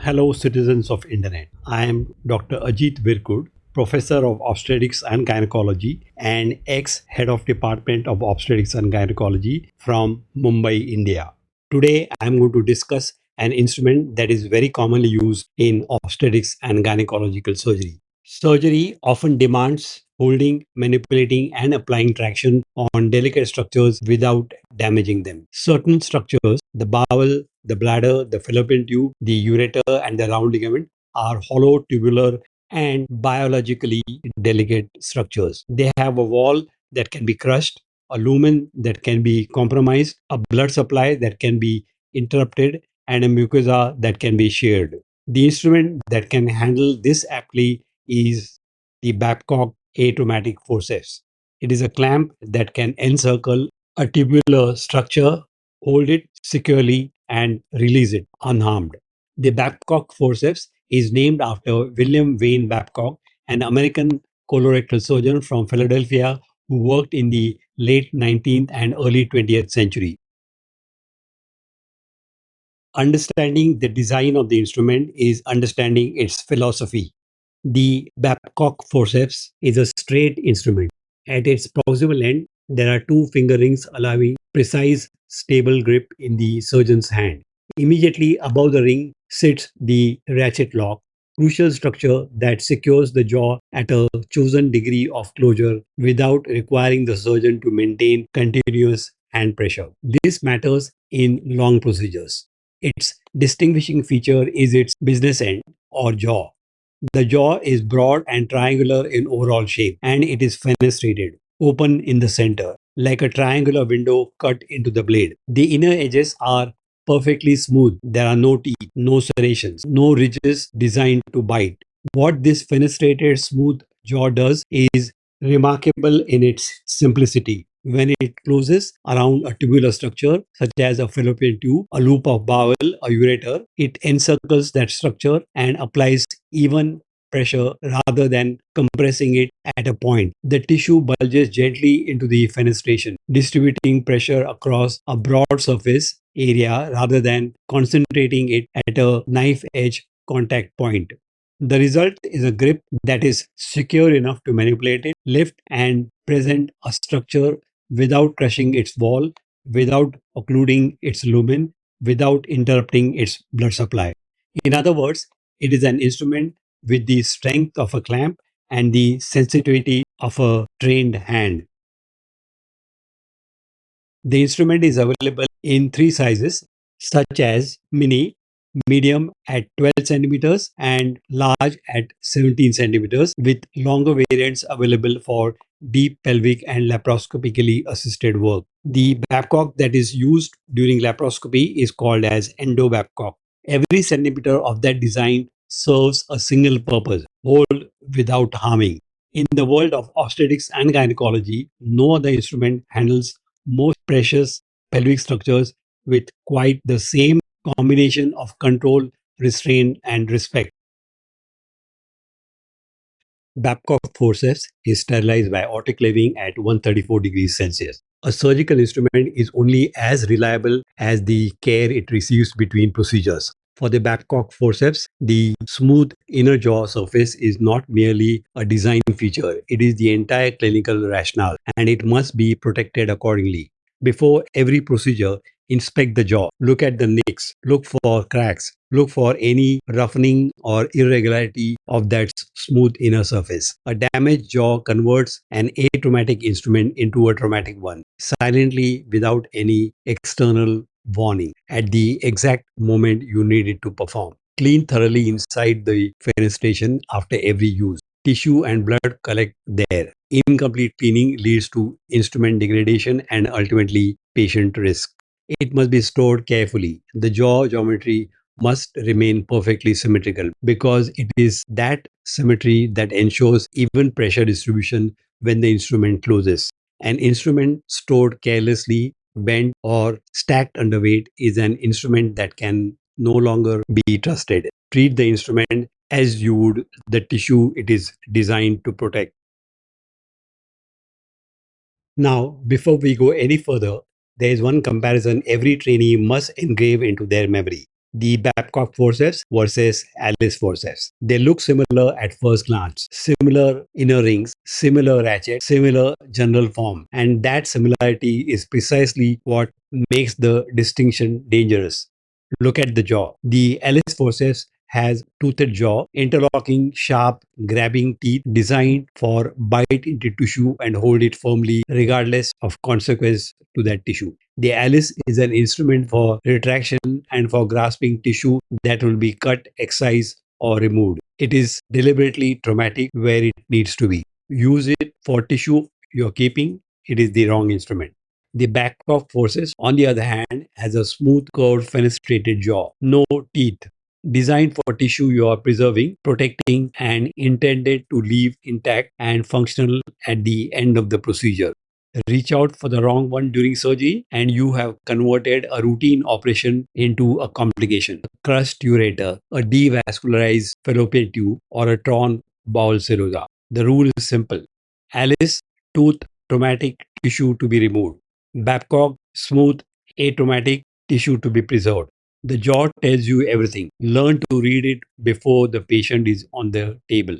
Hello, citizens of Internet. I am Dr. Ajit Virkud, Professor of Obstetrics and Gynaecology and ex-Head of Department of Obstetrics and Gynaecology from Mumbai, India. Today, I am going to discuss an instrument that is very commonly used in obstetrics and gynecological surgery. Surgery often demands holding, manipulating, and applying traction on delicate structures without damaging them. Certain structures, the bowel, the bladder, the fallopian tube, the ureter, and the round ligament, are hollow, tubular, and biologically delicate structures. They have a wall that can be crushed, a lumen that can be compromised, a blood supply that can be interrupted, and a mucosa that can be sheared. The instrument that can handle this aptly is the Babcock Atraumatic Forceps. It is a clamp that can encircle a tubular structure, hold it securely, and release it unharmed. The Babcock Forceps is named after William Wayne Babcock, an American colorectal surgeon from Philadelphia who worked in the late 19th and early 20th century. Understanding the design of the instrument is understanding its philosophy. The Babcock forceps is a straight instrument. At its proximal end, there are two finger rings allowing precise, stable grip in the surgeon's hand. Immediately above the ring sits the ratchet lock, crucial structure that secures the jaw at a chosen degree of closure without requiring the surgeon to maintain continuous hand pressure. This matters in long procedures. Its distinguishing feature is its business end or jaw. The jaw is broad and triangular in overall shape, and it is fenestrated, open in the center, like a triangular window cut into the blade. The inner edges are perfectly smooth. There are no teeth, no serrations, no ridges designed to bite. What this fenestrated smooth jaw does is remarkable in its simplicity. When it closes around a tubular structure, such as a fallopian tube, a loop of bowel, a ureter, it encircles that structure and applies even pressure rather than compressing it at a point. The tissue bulges gently into the fenestration, distributing pressure across a broad surface area rather than concentrating it at a knife edge contact point. The result is a grip that is secure enough to manipulate it, lift, and present a structure without crushing its wall, without occluding its lumen, without interrupting its blood supply. In other words, it is an instrument with the strength of a clamp and the sensitivity of a trained hand. The instrument is available in three sizes, such as mini, medium at 12 centimeters, and large at 17 centimeters, with longer variants available for deep pelvic and laparoscopically assisted work. The Babcock that is used during laparoscopy is called as endo Babcock. Every centimeter of that design serves a single purpose: hold without harming. In the world of obstetrics and gynecology, no other instrument handles most precious pelvic structures with quite the same combination of control, restraint, and respect. Babcock forceps is sterilized by autoclaving at 134 degrees Celsius. A surgical instrument is only as reliable as the care it receives between procedures. For the Babcock forceps, the smooth inner jaw surface is not merely a design feature, it is the entire clinical rationale, and it must be protected accordingly. Before every procedure, inspect the jaw, look at the nicks, look for cracks, look for any roughening or irregularity of that smooth inner surface. A damaged jaw converts an atraumatic instrument into a traumatic one, silently without any external warning, at the exact moment you need it to perform. Clean thoroughly inside the fenestration after every use. Tissue and blood collect there. Incomplete cleaning leads to instrument degradation and ultimately patient risk. It must be stored carefully. The jaw geometry must remain perfectly symmetrical because it is that symmetry that ensures even pressure distribution when the instrument closes. An instrument stored carelessly, bent, or stacked underweight is an instrument that can no longer be trusted. Treat the instrument as you would the tissue it is designed to protect. Now, before we go any further, there is one comparison every trainee must engrave into their memory. the Babcock forceps versus Allis forceps. They look similar at first glance, similar inner rings, similar ratchet, similar general form, and that similarity is precisely what makes the distinction dangerous. Look at the jaw. The Allis forceps has toothed jaw, interlocking, sharp, grabbing teeth designed for bite into tissue and hold it firmly regardless of consequence to that tissue. The Alice is an instrument for retraction and for grasping tissue that will be cut, excised, or removed. It is deliberately traumatic where it needs to be. Use it for tissue you're keeping, it is the wrong instrument. The Babcock forces, on the other hand, has a smooth, curved, fenestrated jaw, no teeth, designed for tissue you are preserving, protecting, and intended to leave intact and functional at the end of the procedure. Reach out for the wrong one during surgery, and you have converted a routine operation into a complication. A crushed ureter, a devascularized fallopian tube, or a torn bowel serosa. The rule is simple. Alice, tooth, traumatic tissue to be removed. Babcock, smooth, atraumatic tissue to be preserved. The jaw tells you everything. Learn to read it before the patient is on the table.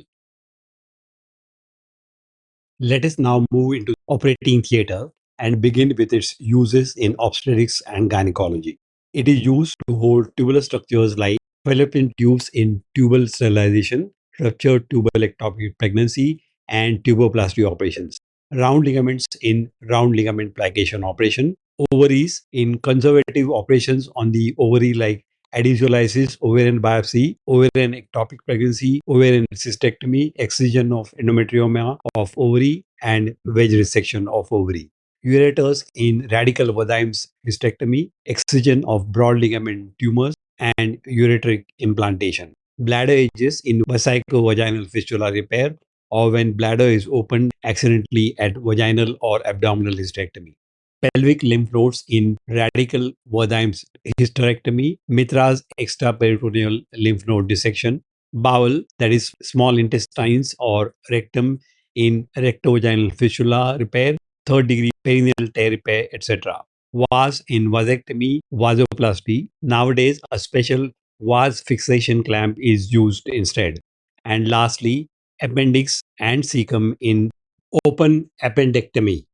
Let us now move into operating theatre and begin with its uses in obstetrics and gynecology. It is used to hold tubular structures like fallopian tubes in tubal sterilization, ruptured tubal ectopic pregnancy, and tuboplasty operations. Round ligaments in round ligament plication operation, ovaries in conservative operations on the ovary like adhesiolisis, ovarian biopsy, ovarian ectopic pregnancy, ovarian cystectomy, excision of endometrioma of ovary, and wedge resection of ovary. Ureters in radical Wadheim's hysterectomy, excision of broad ligament tumors, and ureteric implantation. Bladder edges in vesico-vaginal fistula repair, or when bladder is opened accidentally at vaginal or abdominal hysterectomy. Pelvic lymph nodes in radical Wertheim's hysterectomy, Mitra's extraperitoneal lymph node dissection, bowel, that is small intestines or rectum in rectovaginal fistula repair, third degree perineal tear repair, etc. Vas in vasectomy, vasoplasty. Nowadays, a special vas fixation clamp is used instead. And lastly, appendix and cecum in open appendectomy.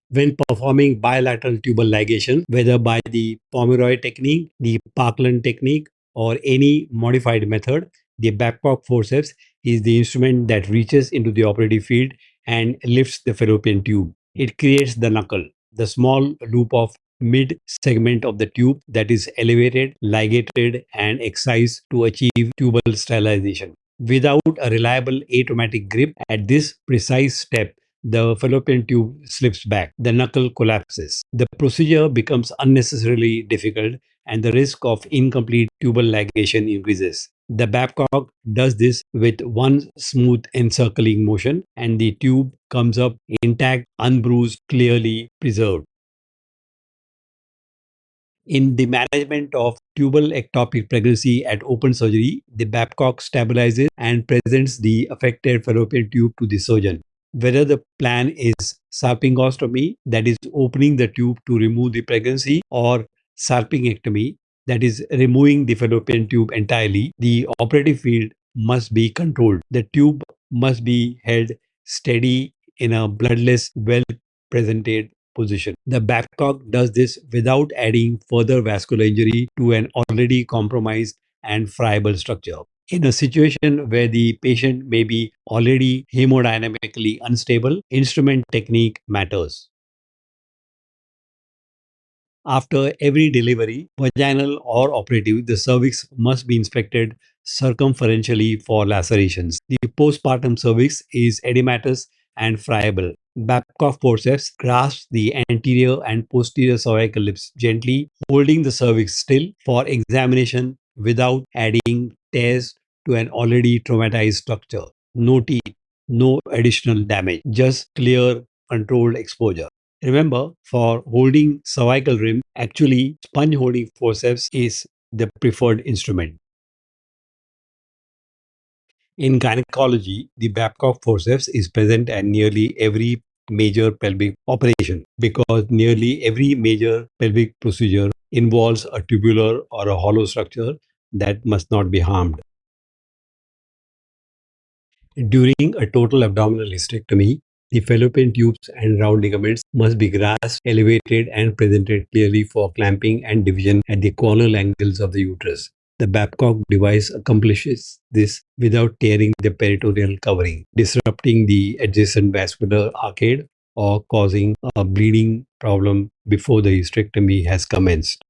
When performing bilateral tubal ligation, whether by the Pomeroy technique, the Parkland technique, or any modified method, the Babcock forceps is the instrument that reaches into the operative field and lifts the fallopian tube. It creates the knuckle, the small loop of mid segment of the tube that is elevated, ligated, and excised to achieve tubal sterilization. Without a reliable atraumatic grip at this precise step, the fallopian tube slips back, the knuckle collapses. The procedure becomes unnecessarily difficult, and the risk of incomplete tubal ligation increases. The Babcock does this with one smooth encircling motion, and the tube comes up intact, unbruised, clearly preserved. In the management of tubal ectopic pregnancy at open surgery, the Babcock stabilizes and presents the affected fallopian tube to the surgeon. Whether the plan is salpingostomy, that is opening the tube to remove the pregnancy, or salpingectomy, that is removing the fallopian tube entirely, the operative field must be controlled. The tube must be held steady in a bloodless, well presented position. The Babcock does this without adding further vascular injury to an already compromised and friable structure. In a situation where the patient may be already hemodynamically unstable, instrument technique matters. After every delivery, vaginal or operative, the cervix must be inspected circumferentially for lacerations. The postpartum cervix is edematous and friable. Babcock forceps grasps the anterior and posterior cervical lips gently, holding the cervix still for examination without adding tears to an already traumatized structure. No teeth, no additional damage, just clear, controlled exposure. Remember, for holding cervical rim, actually sponge holding forceps is the preferred instrument. In gynecology, the Babcock forceps is present at nearly every major pelvic operation because nearly every major pelvic procedure involves a tubular or a hollow structure that must not be harmed. During a total abdominal hysterectomy, the fallopian tubes and round ligaments must be grasped, elevated, and presented clearly for clamping and division at the corner angles of the uterus. The Babcock device accomplishes this without tearing the peritoneal covering, disrupting the adjacent vascular arcade, or causing a bleeding problem before the hysterectomy has commenced.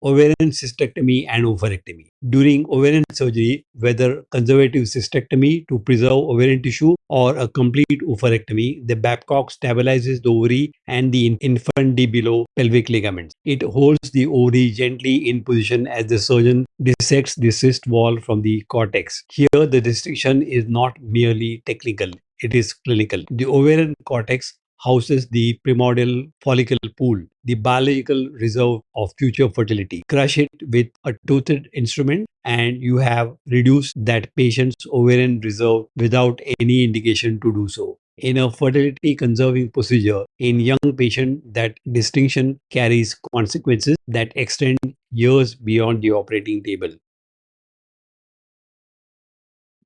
Ovarian cystectomy and oophorectomy. During ovarian surgery, whether conservative cystectomy to preserve ovarian tissue or a complete oophorectomy, the Babcock stabilizes the ovary and the infundibulopelvic ligaments. It holds the ovary gently in position as the surgeon dissects the cyst wall from the cortex. Here, the distinction is not merely technical, it is clinical. The ovarian cortex houses the primordial follicle pool, the biological reserve of future fertility. Crush it with a toothed instrument, and you have reduced that patient's ovarian reserve without any indication to do so. In a fertility conserving procedure, in young patients, that distinction carries consequences that extend years beyond the operating table.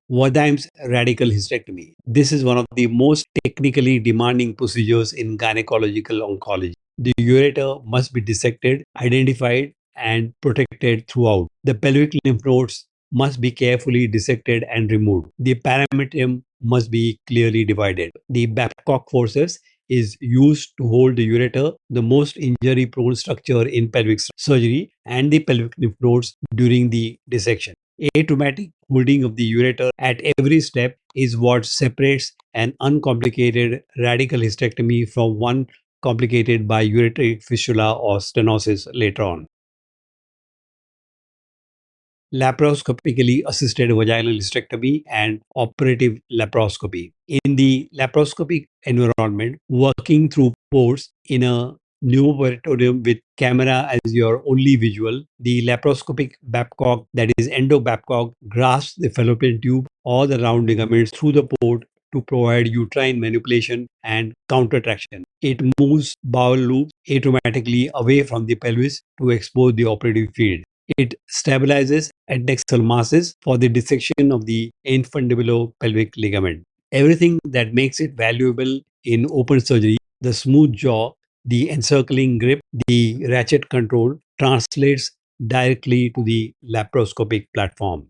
Wadheim's radical hysterectomy. This is one of the most technically demanding procedures in gynecological oncology. The ureter must be dissected, identified, and protected throughout. The pelvic lymph nodes must be carefully dissected and removed. The parametrium must be clearly divided. The Babcock forceps is used to hold the ureter, the most injury prone structure in pelvic surgery, and the pelvic lymph nodes during the dissection. Atraumatic holding of the ureter at every step is what separates an uncomplicated radical hysterectomy from one complicated by ureteric fistula or stenosis later on. Laparoscopically assisted vaginal hysterectomy and operative laparoscopy. In the laparoscopic environment, working through pores in a pneumoperitoneum with camera as your only visual, the laparoscopic Babcock, that is endo-Babcock, grasps the fallopian tube or the round ligaments through the port to provide uterine manipulation and countertraction. It moves bowel loops atraumatically away from the pelvis to expose the operative field. It stabilizes adnexal masses for the dissection of the infundibulopelvic ligament. Everything that makes it valuable in open surgery, the smooth jaw, the encircling grip, the ratchet control, translates directly to the laparoscopic platform.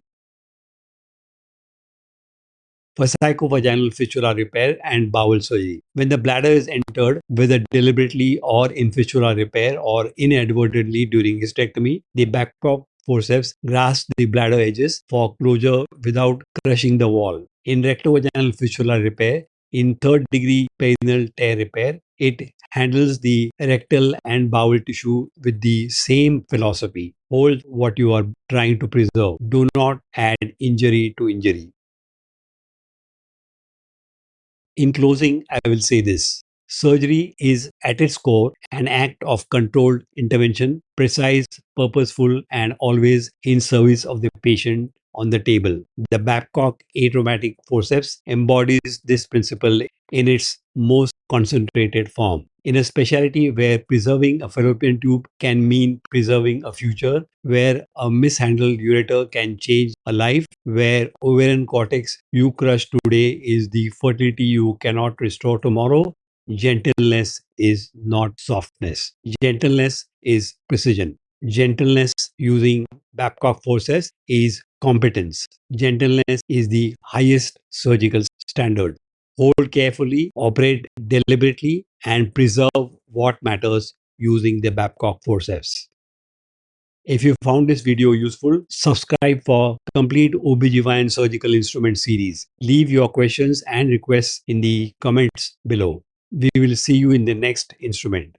For psychovaginal fistula repair and bowel surgery. When the bladder is entered, whether deliberately or in fistula repair or inadvertently during hysterectomy, the Babcock forceps grasp the bladder edges for closure without crushing the wall. In rectovaginal fistula repair, in third degree perineal tear repair, it handles the rectal and bowel tissue with the same philosophy. Hold what you are trying to preserve. Do not add injury to injury. In closing, I will say this. Surgery is at its core an act of controlled intervention, precise, purposeful, and always in service of the patient on the table. The Babcock Atraumatic Forceps embodies this principle in its most concentrated form. In a specialty where preserving a fallopian tube can mean preserving a future, where a mishandled ureter can change a life, where ovarian cortex you crush today is the fertility you cannot restore tomorrow, gentleness is not softness. Gentleness is precision. Gentleness using Babcock forces is competence. Gentleness is the highest surgical standard. Hold carefully, operate deliberately, and preserve what matters using the Babcock forceps. If you found this video useful, subscribe for complete OB-GYN surgical instrument series. Leave your questions and requests in the comments below. We will see you in the next instrument.